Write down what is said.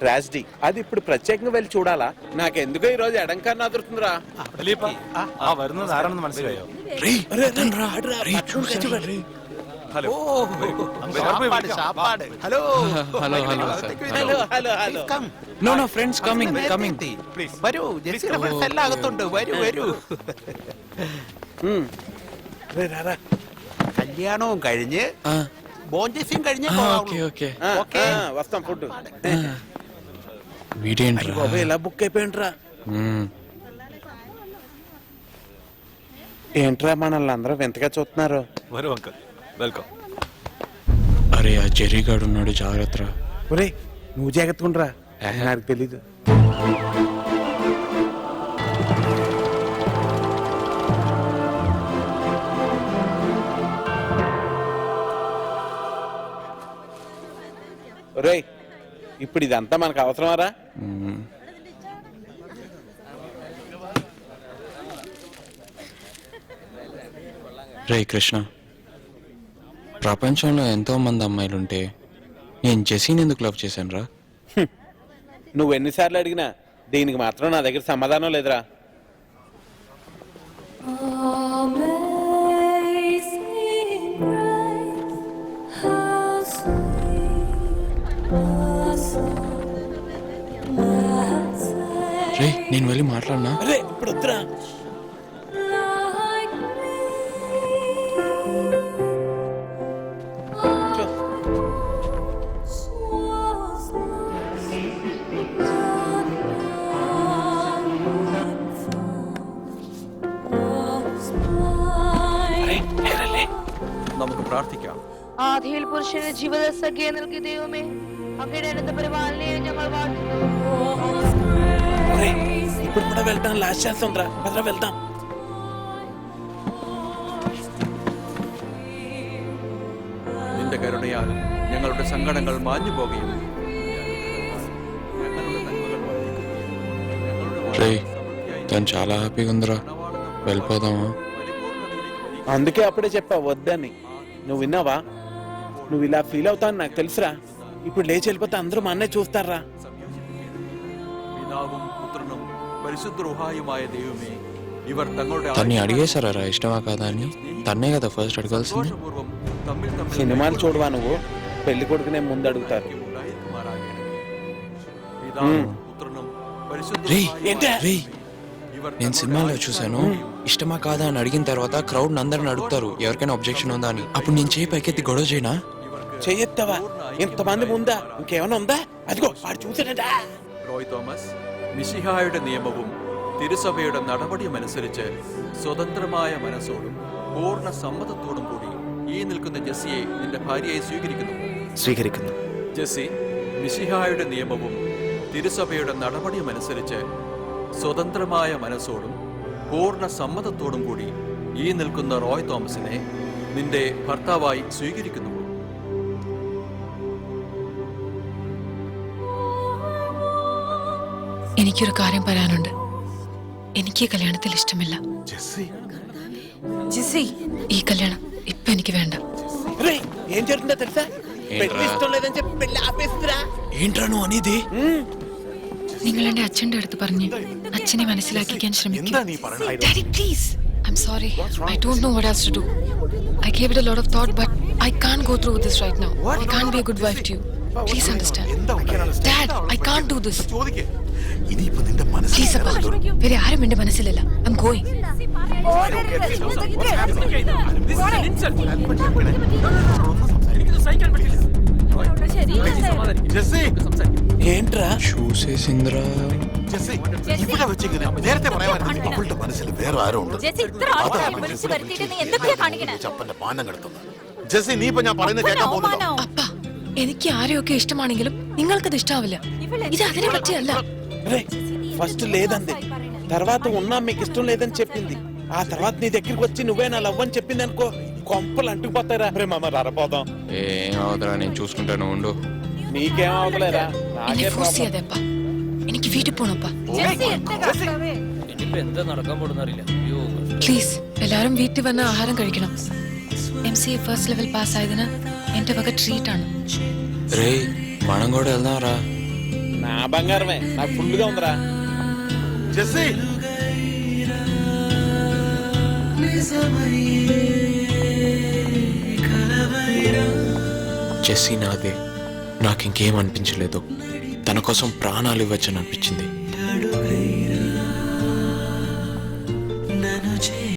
Tragedy అది ఇప్పుడు ప్రత్యేకంగా వెళ్ళి చూడాలా? నాకెందుకో ఈ రోజు ఎడంకన్నా అదురుతుందిరా. വരുന്നത് ആരാണെന്ന് മനസ്സിലായോ? Hello hello hello hello hello no friends coming വരൂ, ജെസ്സിയുടെ ഫ്രണ്ട്സ് എല്ലാം അകത്തുണ്ട്. വരൂ വരൂ. കല്യാണവും കഴിഞ്ഞ് ബോഞ്ചേസിയും കഴിഞ്ഞ് వస్తాం. ఫుడ్ వీడేంట్రా ఇలా బుక్ అయిపోయింట్రా. ఏంట్రా మనల్ని అందరూ వింతగా చూస్తున్నారు? വരൂ അങ്കിൾ, വെൽക്കം. అరే ఆ జెర్రీగాడు ఉన్నాడు, జాగ్రత్త. ఒరే నువ్వు జాగ్రత్తగా ఉండరా, నాకు తెలీదు. ఒరే ఇప్పుడు ఇదంతా మనకు అవసరమారా? రే కృష్ణ, ప్రపంచంలో ఎంతో మంది అమ్మాయిలుంటే నేను జెస్సీని ఎందుకు లవ్ చేశాను రా? నువ్వు ఎన్నిసార్లు అడిగినా దీనికి మాత్రం నా దగ్గర సమాధానం లేదురా. రే నేను వెళ్ళి మాట్లాడినా? అరే ఇప్పుడు వద్దురా. നമുക്ക് പ്രാർത്ഥിക്കാം. ആദിയിൽ പുരുഷന് ജീവദശയെ നൽകിയ ദൈവമേ, അങ്ങയുടെ അനന്ത പരിപാലനയെ ഞങ്ങൾ വാഴ്ത്തുന്നു. ఇప్పుడు కూడా వెళ్తాం, లాస్ట్ ఛాన్స్ ఉందిరా, పదరా వెళ్తాం. നിന്റെ കരുണയാൽ ഞങ്ങളുടെ സങ്കടങ്ങൾ മാഞ്ഞു പോകുകയും రే తను చాలా హ్యాపీగా ఉందిరా, వెళ్ళిపోదామా? అందుకే అప్పుడే చెప్పా వద్దని. నువ్వు విన్నావా? నువ్వు ఇలా ఫీల్ అవుతావు నాకు తెలుసురా. ఇప్పుడు లేచి వెళ్ళిపోతే అందరూ మా అన్నయ్య చూస్తారా. പിതാവും പുത്രനും പരിശുദ്ധ റൂഹായുമായ ദൈവമേ, ഇവർ തങ്ങളുടെ తన్ని అడిగేశారా ఇష్టమా కాదా అని? తన్నే కదా ఫస్ట్ అడగాల్సింది. സന്തോഷപൂർവ്വം തമ്മിൽ തമ്മിൽ సినిమాలు చూడవా నువ్వు? పెళ్లి కొడుకునే ముందు అడుగుతారు. ഉണ്ടായിരിക്കുമാറാകണമേ. പിതാവും പുത്രനും പരിശുദ്ധ రే ఏంటే? రే నేను సినిమాలో చూశాను, ఇష్టమా కాదా అని అడిగిన తర్వాత క్రౌడ్ అందరిని అడుగుతారు ఎవరికైనా అబ్జెక్షన్ ఉందా అని. అప్పుడు నేను చేయి పైకెత్తి గొడవ చేయనా? చెయ్యొద్దావా? ఇంతమంది ముందా? ఇంకేమైనా ఉందా? అదిగో వాడు చూసాడట. റോയ് തോമസ്, മിശിഹായുടെ നിയമവും തിരുസഭയുടെ നടപടിയും അനുസരിച്ച് സ്വതന്ത്രമായ മനസ്സോടും പൂർണ്ണ സമ്മതത്തോടും കൂടി ഈ നിൽക്കുന്ന ജെസ്സിയെ നിന്റെ ഭാര്യയായി സ്വീകരിക്കുന്നു. ജെസ്സി, മിശിഹായുടെ നിയമവും തിരുസഭയുടെ നടപടിയും അനുസരിച്ച് സ്വതന്ത്രമായ മനസ്സോടും പൂർണ്ണ സമ്മതത്തോടും കൂടി ഈ നിൽക്കുന്ന റോയ് തോമസിനെ നിന്റെ ഭർത്താവായി സ്വീകരിക്കുന്നു. എനിക്കൊരു കാര്യം പറയാനുണ്ട്. എനിക്ക് ഈ കല്യാണത്തിൽ ഇഷ്ടമില്ല. ഈ കല്യാണം ഇപ്പൊ എനിക്ക് വേണ്ട. ఏం జరుగుతుందో తెలుసా? పెళ్లి ఇష్టం లేదని చెప్పి పెళ్లి ఆపేస్తుందిరా. ఏంట్రా నువ్వు అనేది? നിങ്ങൾ എന്റെ അച്ഛന്റെ അടുത്ത് പറഞ്ഞ് അച്ഛനെ മനസ്സിലാക്കിക്കാൻ ശ്രമിക്കും. Daddy, please. I'm sorry. I don't know what else to do. I gave it a lot of thought, but I can't go through with this right now. I can't be a good wife to you. Please understand. Dad, I can't do this. Please, Appa. വേറെ ആരും എന്റെ മനസ്സിലല്ല. I'm going. ఏంట్రా చూసేసిందిరా? അവളുടെ മനസ്സിൽ വേറെ ആരോ ഉണ്ട്. ചപ്പന്റെ പാനം കിടത്തുന്നു. Jessy, നീ ഇപ്പൊ ഞാൻ പറയുന്നത് കേൾക്കാൻ പോകുന്നുണ്ടോ? അപ്പ, എനിക്ക് ആരെയൊക്കെ ഇഷ്ടമാണെങ്കിലും നിങ്ങൾക്കത് ഇഷ്ടാവില്ല. ഇത് അതിനെ പറ്റിയല്ല. ఫస్ట్ లేదంది, తర్వాత ఉన్నా మీకు ఇష్టం లేదని చెప్పింది. ఆ తర్వాత నీ దగ్గరికి వచ్చి నువ్వే నా లవ్ అని చెప్పింది అనుకో, కొంపలు అంటుకుపోతారా. రే మామ రారపోదాం. ఏం అవతరా, నేను చూసుకుంటాను ఉండు. నీకేం అవతలేరా, నాకే ప్రాబ్లం. എനിക്ക് വീട്ടിൽ പോണപ്പാ. പ്ലീസ് എല്ലാരും വീട്ടിൽ വന്ന് ആഹാരം കഴിക്കണം. MCA ഫസ്റ്റ് ലെവൽ പാസ് ആയതിന് എന്റെ വക ട്രീറ്റ് ആണ്. రే మనం కూడా వెళ్దాం రా. నా బంగారమే నాకు ఫుల్గా ఉందిరా. జెస్సీ జెస్సీ నాదే. నాకు ఇంకేం అనిపించలేదు. తన కోసం ప్రాణాలు ఇవ్వచ్చని అనిపించింది.